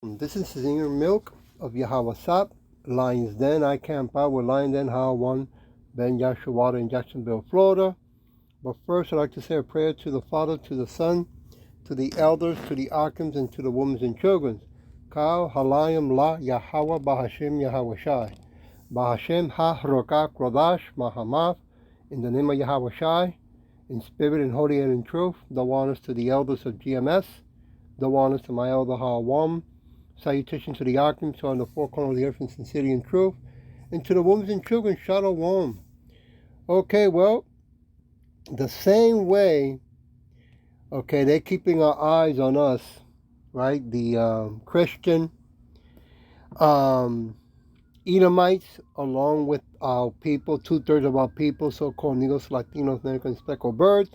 This is Senior Milk of Yahweh Sap, Lions Den. I camp out with Lions Den, How 1, Ben Yashua in Jacksonville, Florida. But first, I'd like to say a prayer to the Father, to the Son, to the elders, to the archons, and to the women and children. Kal Halayim La Yahweh Bahashem Yahweh Shai. Bahashem Ha Rokak Rodash Mahamath. In the name of Yahweh Shai, in spirit and holy and in truth, the honors to the elders of GMS, the honors to my elder Hawam. Salutation to the archons who are on the four corners of the earth in sincerity and truth, and to the women and children, Shalom. Okay, well, the same way, they're keeping our eyes on us, right? The Christian Edomites, along with our people, 2/3 of our people, so-called Negros, Latinos, American speckled birds.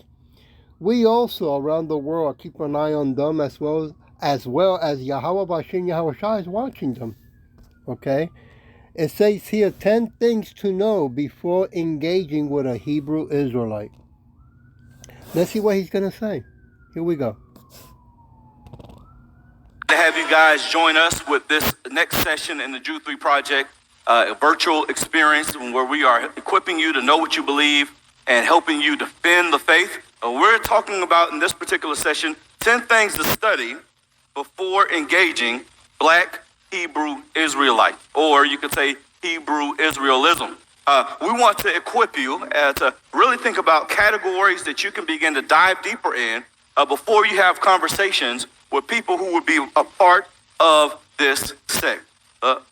We also, around the world, are keeping an eye on them as well as Yahweh Bashin Yahweh Shai is watching them. Okay? It says here 10 things to know before engaging with a Hebrew Israelite. Let's see what he's going to say. Here we go. To have you guys join us with this next session in the Jew 3 Project, a virtual experience where we are equipping you to know what you believe and helping you defend the faith. We're talking about in this particular session 10 things to study before engaging Black Hebrew Israelite, or you could say Hebrew Israelism. We want to equip you to really think about categories that you can begin to dive deeper in before you have conversations with people who would be a part of this sect.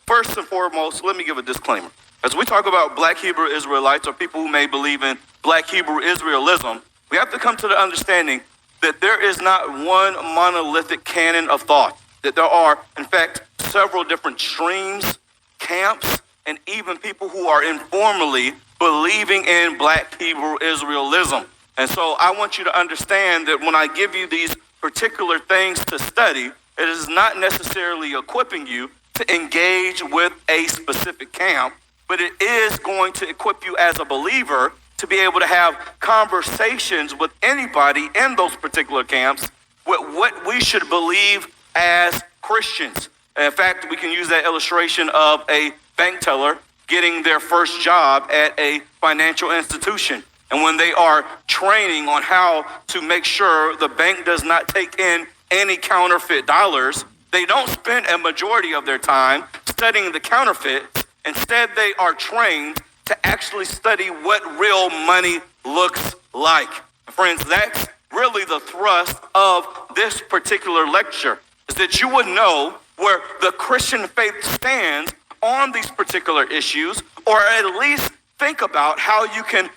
First and foremost, let me give a disclaimer. As we talk about Black Hebrew Israelites or people who may believe in Black Hebrew Israelism, we have to come to the understanding that there is not one monolithic canon of thought, that there are, in fact, several different streams, camps, and even people who are informally believing in Black Hebrew Israelism. And so I want you to understand that when I give you these particular things to study, it is not necessarily equipping you to engage with a specific camp, but it is going to equip you as a believer to be able to have conversations with anybody in those particular camps with what we should believe as Christians. And in fact, we can use that illustration of a bank teller getting their first job at a financial institution. And when they are training on how to make sure the bank does not take in any counterfeit dollars, they don't spend a majority of their time studying the counterfeits. Instead, they are trained to actually study what real money looks like. Friends, that's really the thrust of this particular lecture, is that you would know where the Christian faith stands on these particular issues, or at least think about how you can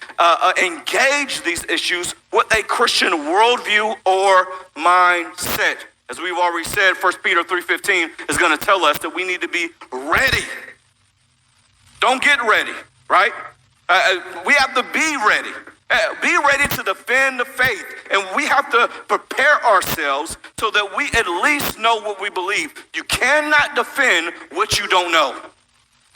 engage these issues with a Christian worldview or mindset. As we've already said, 1 Peter 3:15 is going to tell us that we need to be ready. Don't get ready, right? We have to be ready. Be ready to defend the faith. And we have to prepare ourselves so that we at least know what we believe. You cannot defend what you don't know.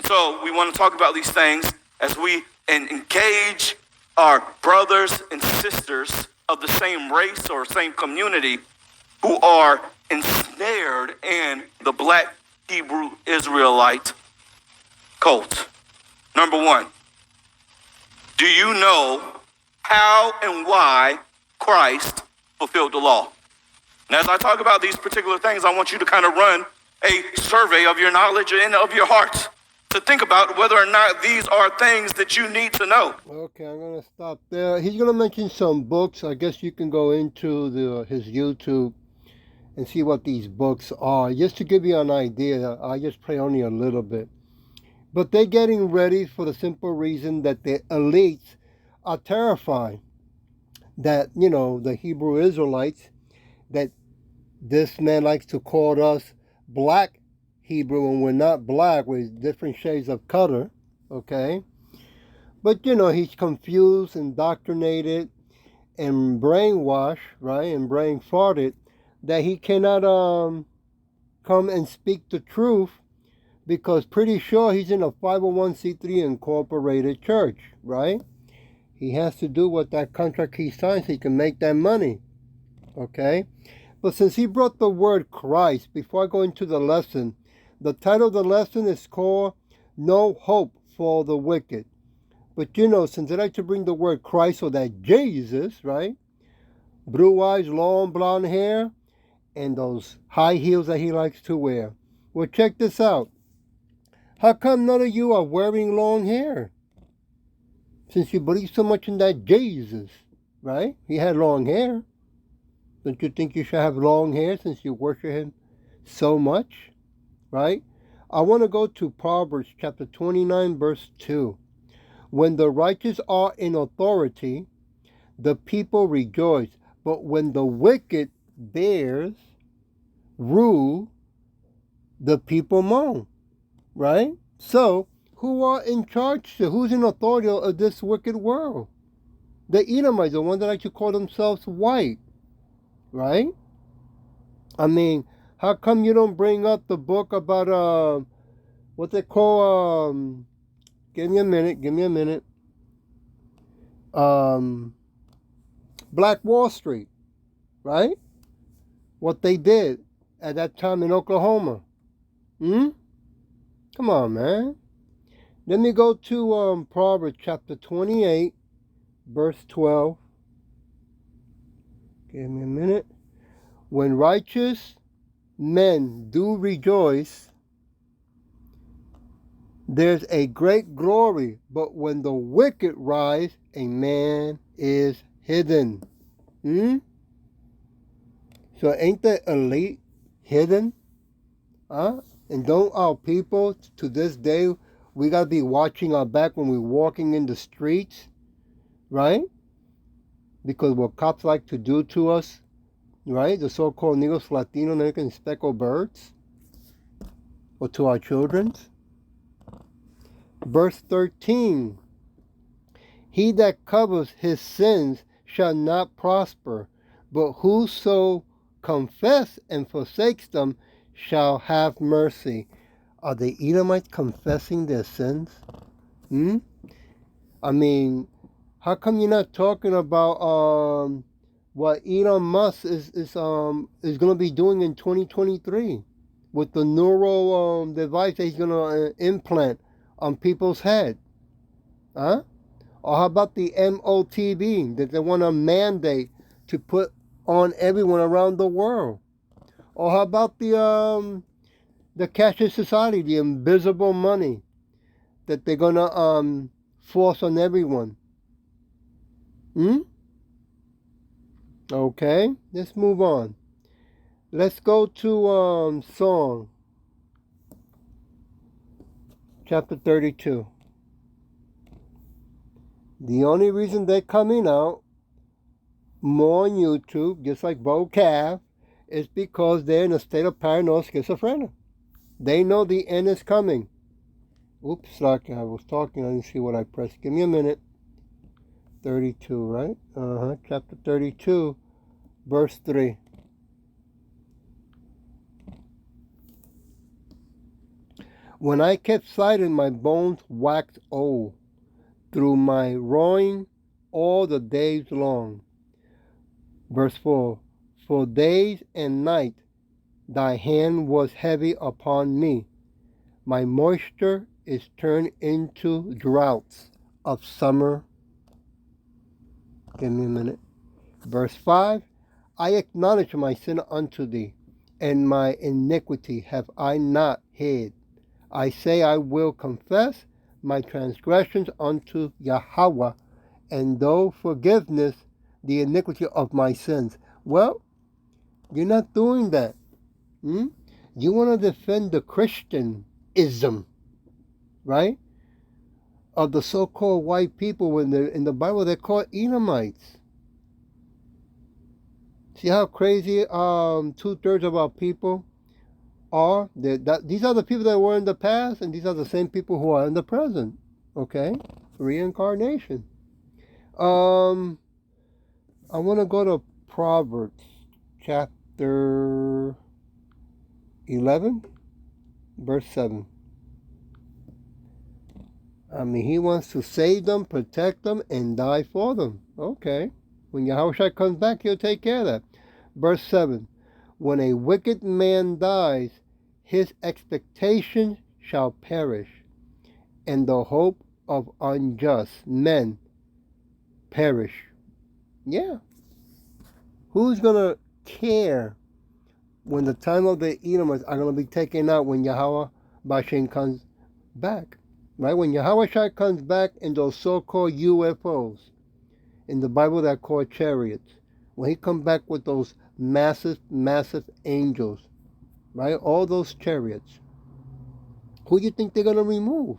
So we want to talk about these things as we engage our brothers and sisters of the same race or same community who are ensnared in the Black Hebrew Israelite cult. Number one, do you know how and why Christ fulfilled the law? And as I talk about these particular things, I want you to kind of run a survey of your knowledge and of your heart to think about whether or not these are things that you need to know. Okay, I'm going to stop there. He's going to mention some books. I guess you can go into his YouTube and see what these books are. Just to give you an idea, I just play only a little bit. But they're getting ready for the simple reason that the elites are terrified that, the Hebrew Israelites, that this man likes to call us Black Hebrew, and we're not black, we're different shades of color, okay? But, he's confused, indoctrinated, and brainwashed, right, and brain farted, that he cannot come and speak the truth, because pretty sure he's in a 501c3 incorporated church, right? He has to do what that contract he signed so he can make that money, okay? But since he brought the word Christ, before I go into the lesson, the title of the lesson is called No Hope for the Wicked. But since I like to bring the word Christ or that Jesus, right? Blue eyes, long blonde hair, and those high heels that he likes to wear. Well, check this out. How come none of you are wearing long hair? Since you believe so much in that Jesus, right? He had long hair. Don't you think you should have long hair since you worship him so much, right? I want to go to Proverbs chapter 29, verse 2. When the righteous are in authority, the people rejoice. But when the wicked bears rule, the people moan, right? So, who are in charge? Who's in authority of this wicked world? The Edomites, the ones that like to call themselves white, right? I mean, how come you don't bring up the book about, what they call, give me a minute. Black Wall Street, right? What they did at that time in Oklahoma. Come on, man. Let me go to Proverbs chapter 28, verse 12. Give me a minute. When righteous men do rejoice, there's a great glory, but when the wicked rise, a man is hidden. So ain't the elite hidden? And don't our people to this day, we got to be watching our back when we're walking in the streets, right? Because what cops like to do to us, right? The so-called Negros, Latino, American, speckled birds, or to our children. Verse 13, he that covers his sins shall not prosper, but whoso confess and forsakes them shall have mercy. Are the Edomites confessing their sins? I mean, how come you're not talking about what Elon Musk is going to be doing in 2023 with the neural device that he's going to implant on people's head? Or how about the MOTB that they want to mandate to put on everyone around the world? Or how about the cashless society, the invisible money that they're going to force on everyone? Okay, let's move on. Let's go to Song, chapter 32. The only reason they're coming out more on YouTube, just like Bo Cav, is because they're in a state of paranoid schizophrenia. They know the end is coming. Oops, sorry, I was talking, I didn't see what I pressed. Give me a minute. 32, right? Chapter 32, verse 3. When I kept silent, my bones waxed old through my roaring all the days long. Verse 4. For days and night thy hand was heavy upon me. My moisture is turned into droughts of summer. Give me a minute. Verse 5. I acknowledge my sin unto thee, and my iniquity have I not hid. I say I will confess my transgressions unto Yahweh, and though forgiveness the iniquity of my sins. Well, you're not doing that. You want to defend the Christianism, right? Of the so-called white people when they're in the Bible, they're called Edomites. See how crazy 2/3 of our people are? These are the people that were in the past, and these are the same people who are in the present. Okay? Reincarnation. I want to go to Proverbs chapter 11, verse 7. I mean, he wants to save them, protect them, and die for them. Okay. When Yahushua comes back, he'll take care of that. Verse 7. when a wicked man dies, his expectation shall perish, and the hope of unjust men perish. Yeah. Who's going to care when the time of the Edomites are going to be taken out when Yahweh Bashem comes back? Right? When Yahweh Shai comes back in those so-called UFOs, in the Bible they're called chariots, when he comes back with those massive, massive angels, right? All those chariots. Who do you think they're going to remove?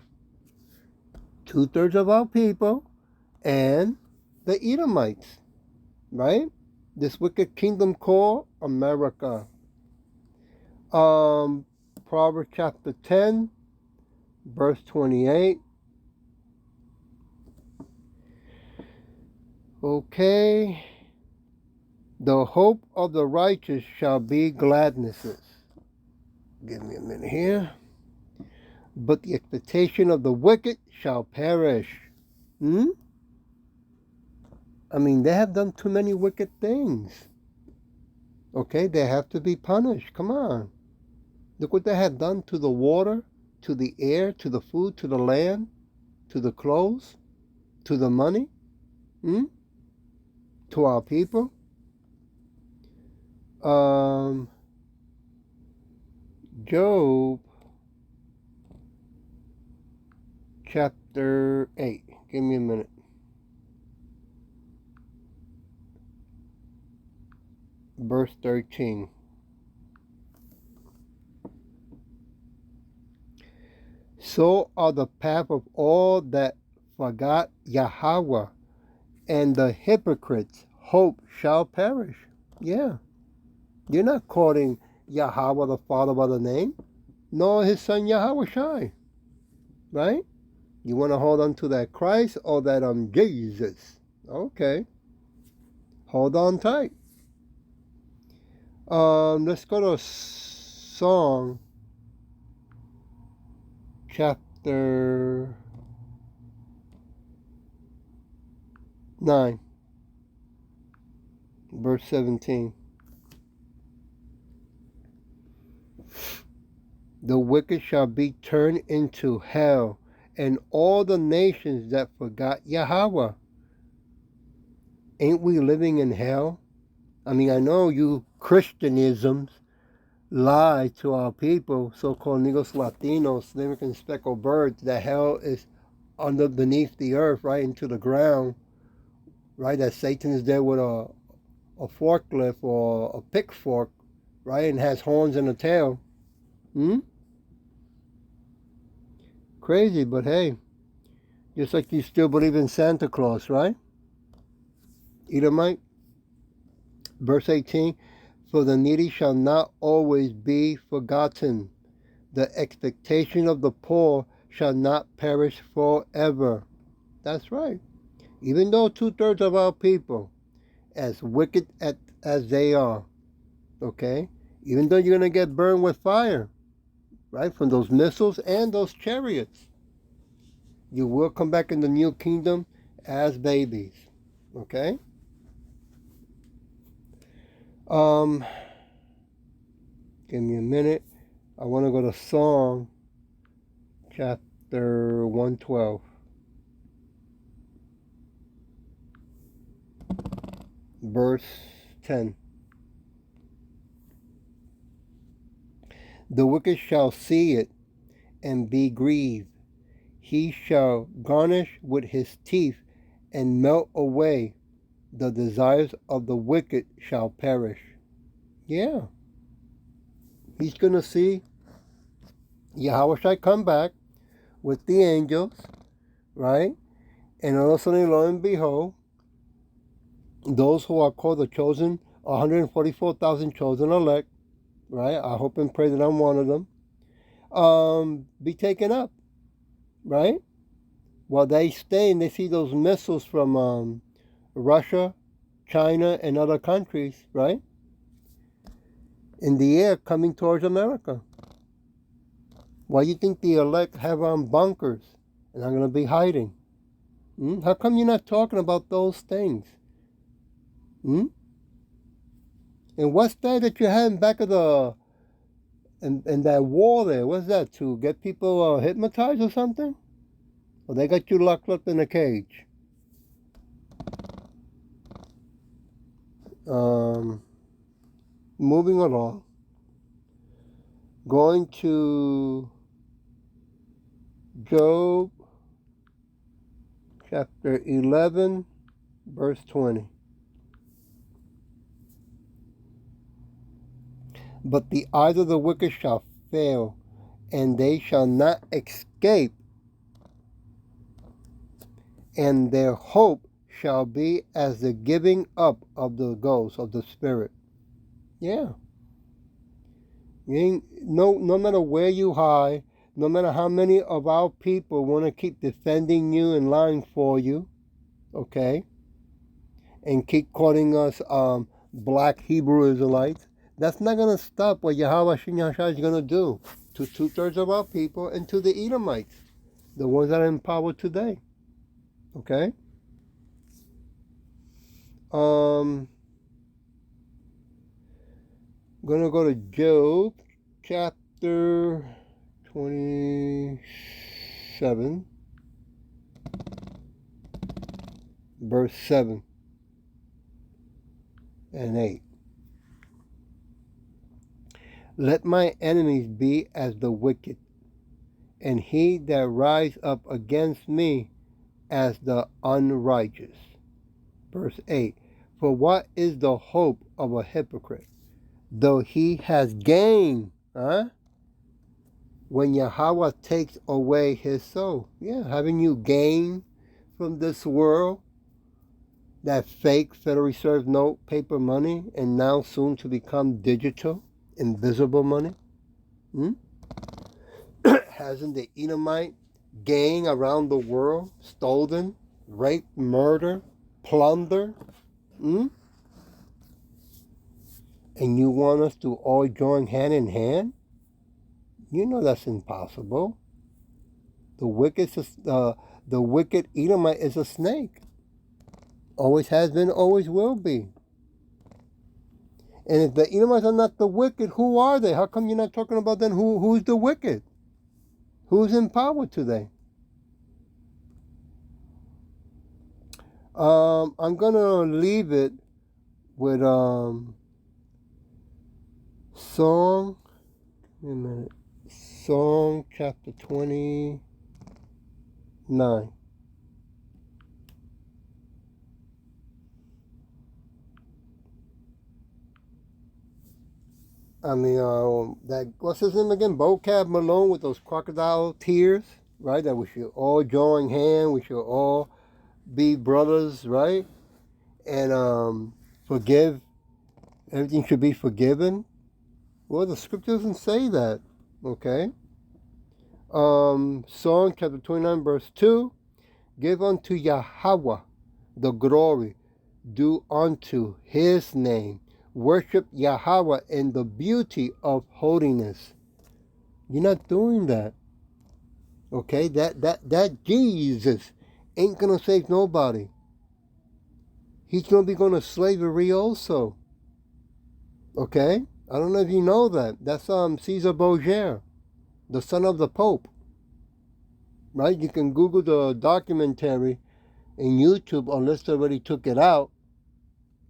2/3 of our people and the Edomites, right? This wicked kingdom called America. Proverbs chapter 10, verse 28. Okay. The hope of the righteous shall be gladnesses. Give me a minute here. But the expectation of the wicked shall perish. I mean, they have done too many wicked things. Okay, they have to be punished. Come on. Look what they have done to the water, to the air, to the food, to the land, to the clothes, to the money, to our people. Job chapter 8. Give me a minute. Verse 13. So are the path of all that forgot Yahweh, and the hypocrites' hope shall perish. Yeah. You're not calling Yahweh the Father by the name, nor his son Yahweh Shai. Right? You want to hold on to that Christ or that Jesus? Okay. Hold on tight. Let's go to Song chapter 9, verse 17. The wicked shall be turned into hell, and all the nations that forgot Yahweh. Ain't we living in hell? I mean, I know you Christianisms lie to our people, so-called Negros Latinos, American speckled birds, that hell is beneath the earth, right into the ground, right? That Satan is there with a forklift or a pitchfork, right, and has horns and a tail. Crazy, but hey, just like you still believe in Santa Claus, right? Edomite. Verse 18, for the needy shall not always be forgotten. The expectation of the poor shall not perish forever. That's right. Even though 2/3 of our people, as wicked as they are, okay, even though you're going to get burned with fire, right, from those missiles and those chariots, you will come back in the new kingdom as babies, okay? Give me a minute. I want to go to Psalm chapter 112. Verse 10. The wicked shall see it and be grieved. He shall garnish with his teeth and melt away. The desires of the wicked shall perish. Yeah. He's going to see Yahweh shall come back with the angels, right? And all of a sudden, lo and behold, those who are called the chosen, 144,000 chosen elect, right? I hope and pray that I'm one of them, be taken up, right? While they stay and they see those missiles from Russia, China, and other countries, right, in the air coming towards America. Why do you think the elect have bunkers and are going to be hiding? How come you're not talking about those things? And what's that you had in back of the in that wall there? What's that, to get people hypnotized or something? Or they got you locked up in a cage? Moving along. Going to Job chapter 11, verse 20. But the eyes of the wicked shall fail, and they shall not escape, and their hope shall be as the giving up of the ghost of the spirit. Yeah. No matter where you hide, no matter how many of our people want to keep defending you and lying for you, okay, and keep calling us black Hebrew Israelites, that's not going to stop what Yahweh Shem Yahshua is going to do to 2/3 of our people and to the Edomites, the ones that are in power today. Okay? I'm going to go to Job chapter 27, verse 7 and 8. Let my enemies be as the wicked, and he that rise up against me as the unrighteous. Verse 8. For what is the hope of a hypocrite, though he has gained, when Yahweh takes away his soul? Yeah, haven't you gained from this world that fake Federal Reserve note paper money, and now soon to become digital, invisible money? Hasn't the Edomite gang around the world stolen, raped, murdered, plundered? And you want us to all join hand in hand? You know that's impossible. The wicked Edomite is a snake. Always has been, always will be. And if the Edomites are not the wicked, who are they? How come you're not talking about then who's the wicked? Who's in power today? I'm going to leave it with Song chapter 29. That, what's his name again? Vocab Malone with those crocodile tears, right? That we should all join hands, we should all be brothers, right? And forgive, everything should be forgiven. Well, the scripture doesn't say that, okay? Psalm chapter 29, verse 2, give unto Yahweh the glory, due unto his name. Worship Yahweh in the beauty of holiness. You're not doing that. Okay? That Jesus ain't going to save nobody. He's going to be going to slavery also. Okay? I don't know if you know that. That's Caesar Borgia, the son of the Pope. Right? You can Google the documentary in YouTube unless they already took it out.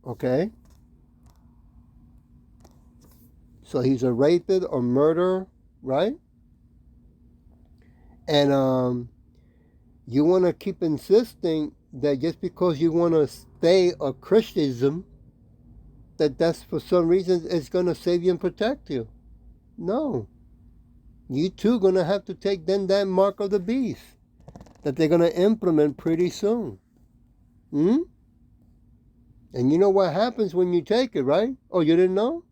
Okay? So he's a rapist or murderer, right? And you want to keep insisting that just because you want to stay a Christianism, that's for some reason it's going to save you and protect you. No. You too going to have to take then that mark of the beast that they're going to implement pretty soon. And you know what happens when you take it, right? Oh, you didn't know?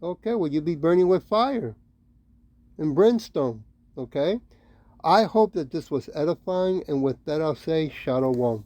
Okay, well, you'll be burning with fire and brimstone, okay? I hope that this was edifying, and with that I'll say, Shalom.